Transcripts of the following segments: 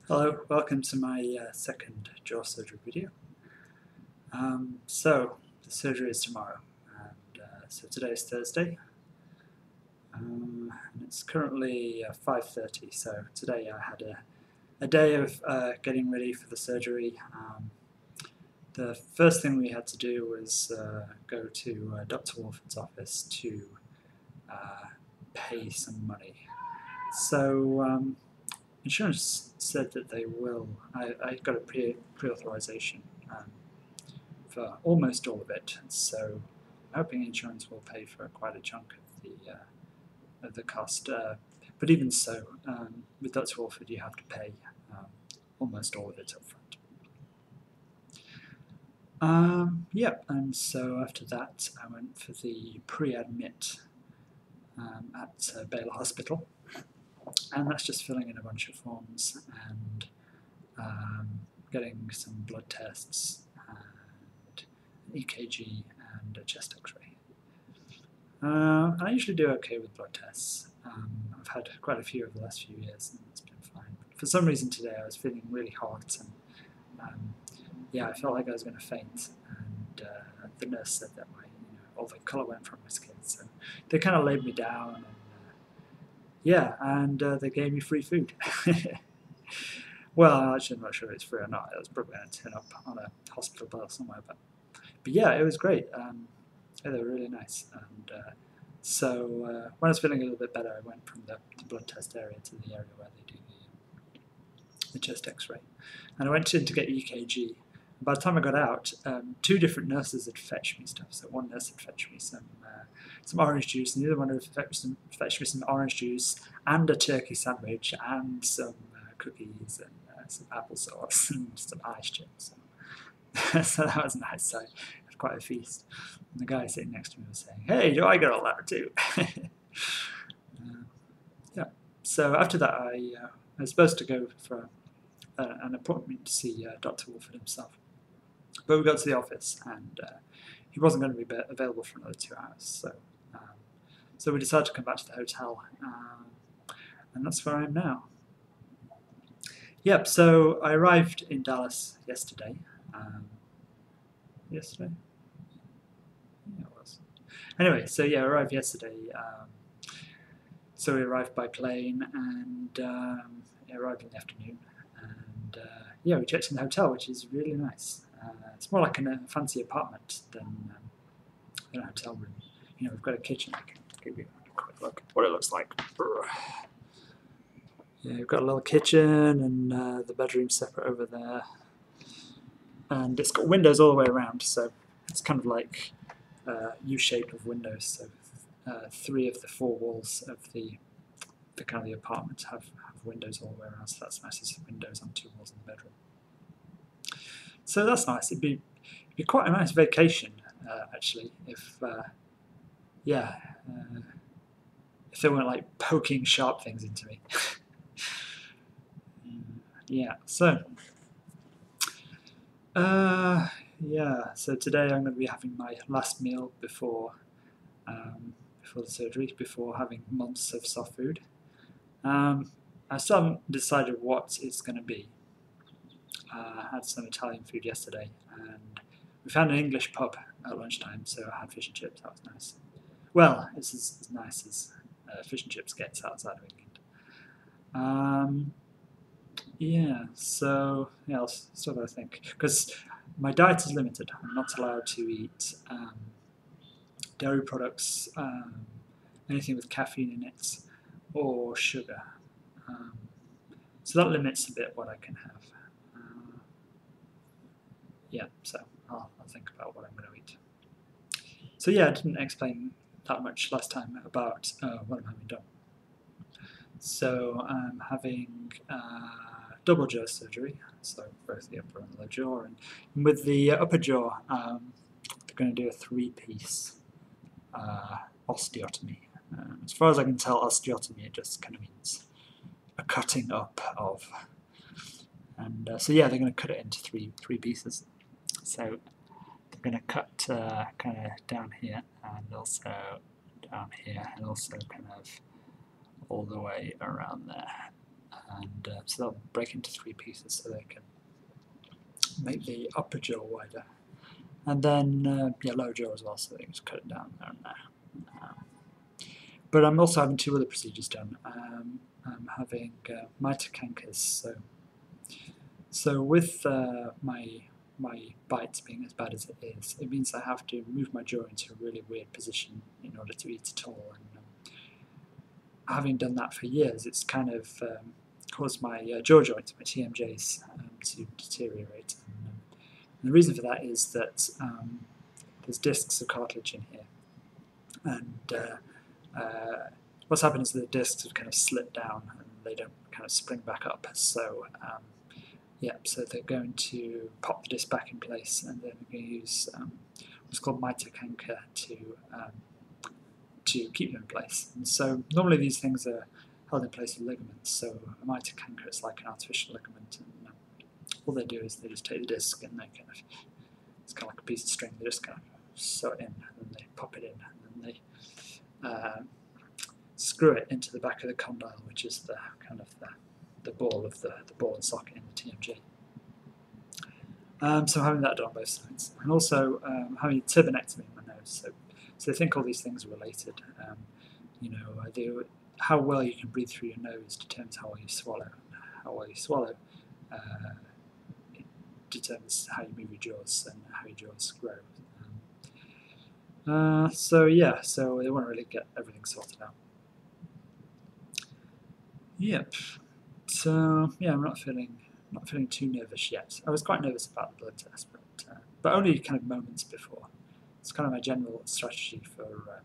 Hello, welcome to my second jaw surgery video. So the surgery is tomorrow, and so today is Thursday, and it's currently 5:30. So today I had a day of getting ready for the surgery. The first thing we had to do was go to Dr. Wolford's office to pay some money. So insurance said that they will. I got a pre-authorization for almost all of it, so I'm hoping insurance will pay for quite a chunk of the cost. But even so, with Dr. Wolford, you have to pay almost all of it up front. And so after that, I went for the pre-admit at Baylor Hospital. And that's just filling in a bunch of forms and getting some blood tests and an EKG and a chest x-ray. I usually do okay with blood tests. I've had quite a few over the last few years and it's been fine. But for some reason today I was feeling really hot and I felt like I was going to faint, and the nurse said that all the colour went from my skin, so they kind of laid me down. And they gave me free food. Well, actually, I'm not sure if it's free or not. I was probably going to turn up on a hospital bill somewhere, but yeah, it was great. They were really nice. And so when I was feeling a little bit better, I went from the blood test area to the area where they do the chest X-ray, and I went in to get EKG. By the time I got out, two different nurses had fetched me stuff. So one nurse had fetched me some orange juice, and the other one had fetched me some orange juice and a turkey sandwich and some cookies and some applesauce and some ice chips. So that was nice. So I had quite a feast. And the guy sitting next to me was saying, "Hey, do I get all that too?" So after that, I was supposed to go for an appointment to see Dr. Wolford himself. But we got to the office and he wasn't going to be available for another 2 hours. So we decided to come back to the hotel, and that's where I am now. Yep, so I arrived in Dallas yesterday. Yesterday? Yeah, it was. Anyway, so yeah, I arrived yesterday. So we arrived by plane, and it arrived in the afternoon. And we checked in the hotel, which is really nice. It's more like a fancy apartment than a hotel room. We've got a kitchen. I can give you a quick look at what it looks like. Yeah, we've got a little kitchen, and the bedroom's separate over there. And it's got windows all the way around, so it's kind of like U-shape of windows. So 3 of the 4 walls of the kind of the apartment have windows all the way around, so that's nice. There's windows on 2 walls in the bedroom. So that's nice. It'd be quite a nice vacation, actually, if they weren't like poking sharp things into me. So today I'm going to be having my last meal before the surgery, before having months of soft food. I still haven't decided what it's going to be. I had some Italian food yesterday, and we found an English pub at lunchtime, so I had fish and chips. That was nice. Well, it's as nice as fish and chips gets outside of England. I'll still got to think, because my diet is limited. I'm not allowed to eat dairy products, anything with caffeine in it, or sugar. So that limits a bit what I can have. So I'll think about what I'm going to eat. So I didn't explain that much last time about what I'm having done. So I'm having double jaw surgery, so both the upper and lower jaw. And with the upper jaw, they're going to do a 3-piece osteotomy. As far as I can tell, osteotomy, it just kind of means a cutting up of. And they're going to cut it into three pieces. So they're going to cut kind of down here, and also down here, and also kind of all the way around there. and so they'll break into 3 pieces so they can make the upper jaw wider, and then lower jaw as well, so they can just cut it down there and there. But I'm also having 2 other procedures done. I'm having mitral cankers, so with my bites being as bad as it is, it means I have to move my jaw into a really weird position in order to eat at all. And having done that for years, it's kind of caused my jaw joints, my TMJs, to deteriorate. And the reason for that is that there's discs of cartilage in here, and what's happened is the discs have kind of slipped down and they don't kind of spring back up. So so they're going to pop the disc back in place, and then we're going to use what's called mitral canker to keep them in place. And so normally these things are held in place with ligaments. So a mitral canker is like an artificial ligament, and all they do is they just take the disc and they kind of, it's kind of like a piece of string. They just kind of sew it in, and then they pop it in, and then they screw it into the back of the condyle, which is the kind of the ball of the ball and socket in the TMJ. So I'm having that done on both sides, and also having a turbinectomy in my nose. So I think all these things are related. How well you can breathe through your nose determines how well you swallow. How well you swallow it determines how you move your jaws and how your jaws grow. So they want to really get everything sorted out. Yep. So I'm not feeling too nervous yet. I was quite nervous about the blood test, but only kind of moments before. It's kind of my general strategy for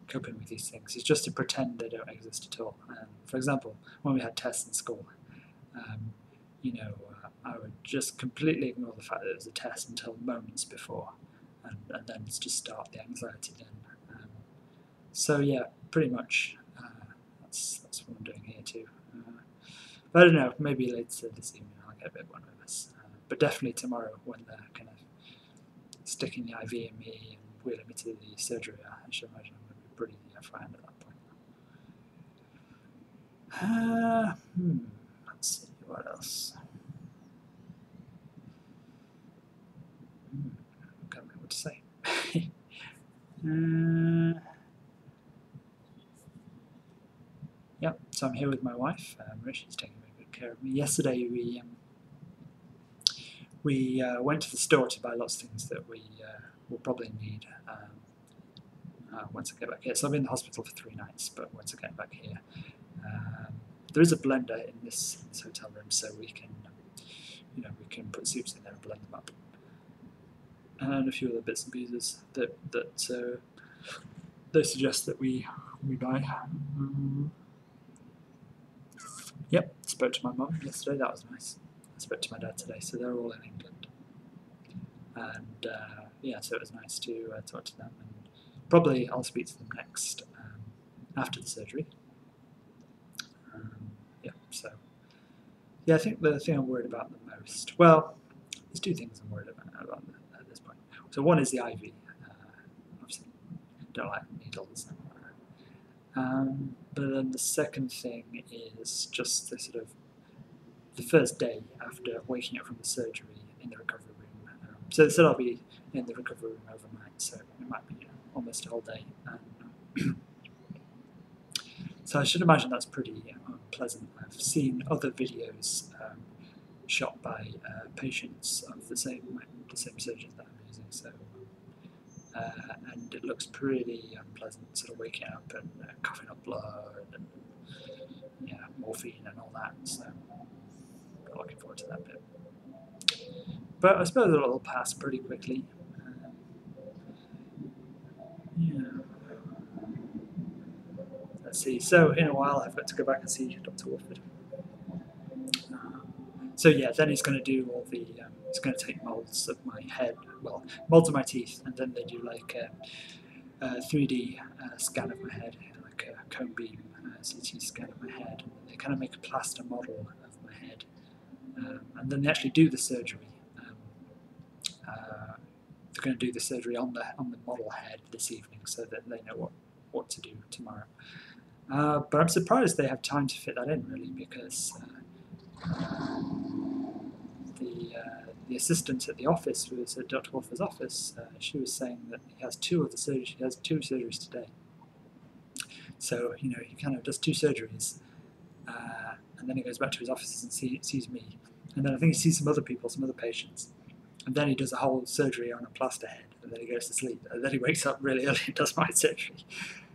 coping with these things, is just to pretend they don't exist at all. For example, when we had tests in school, I would just completely ignore the fact that it was a test until moments before, and then just start the anxiety then. Pretty much that's what I'm doing here too. But I don't know, maybe later this evening I'll get a bit more nervous. But definitely tomorrow, when they're kind of sticking the IV in me and wheeling me to the surgery, I should imagine I'm going to be pretty frightened at that point. Let's see, what else? I can't remember what to say. So I'm here with my wife. She's taking very good care of me. Yesterday we went to the store to buy lots of things that we will probably need once I get back here. So I've been in the hospital for 3 nights, but once I get back here, there is a blender in this hotel room, so we can put soups in there and blend them up, and a few other bits and pieces that they suggest that we buy. Spoke to my mum yesterday. That was nice. I spoke to my dad today, so they're all in England, and so it was nice to talk to them. And probably I'll speak to them next after the surgery. I think the thing I'm worried about the most, well, there's 2 things I'm worried about at this point. So one is the IV. Obviously, don't like needles. But then the second thing is just the first day after waking up from the surgery in the recovery room. So they said I'll be in the recovery room overnight, so it might be almost a whole day. So I should imagine that's pretty unpleasant. I've seen other videos shot by patients of the same surgeons that I'm using. So. And it looks pretty unpleasant, sort of waking up and coughing up blood and morphine and all that. So I'm looking forward to that bit. But I suppose it'll pass pretty quickly. Let's see. So in a while, I've got to go back and see Dr. Wolford. Then he's going to do all the. He's going to take molds of my head, molds of my teeth, and then they do like a 3D scan of my head, like a cone beam CT scan of my head. And they kind of make a plaster model of my head, and then they actually do the surgery. They're going to do the surgery on the model head this evening, so that they know what to do tomorrow. But I'm surprised they have time to fit that in, really, because the assistant at the office, who was at Dr. Wolfer's office, she was saying that he has two surgeries today. So, you know, he kind of does 2 surgeries, and then he goes back to his offices and sees me. And then I think he sees some other people, some other patients. And then he does a whole surgery on a plaster head, and then he goes to sleep. And then he wakes up really early and does my surgery.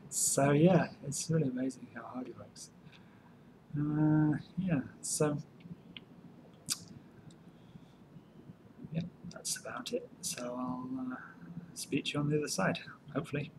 So, yeah, it's really amazing how hard he works. Yeah, so, yeah, that's about it. So I'll speak to you on the other side, hopefully.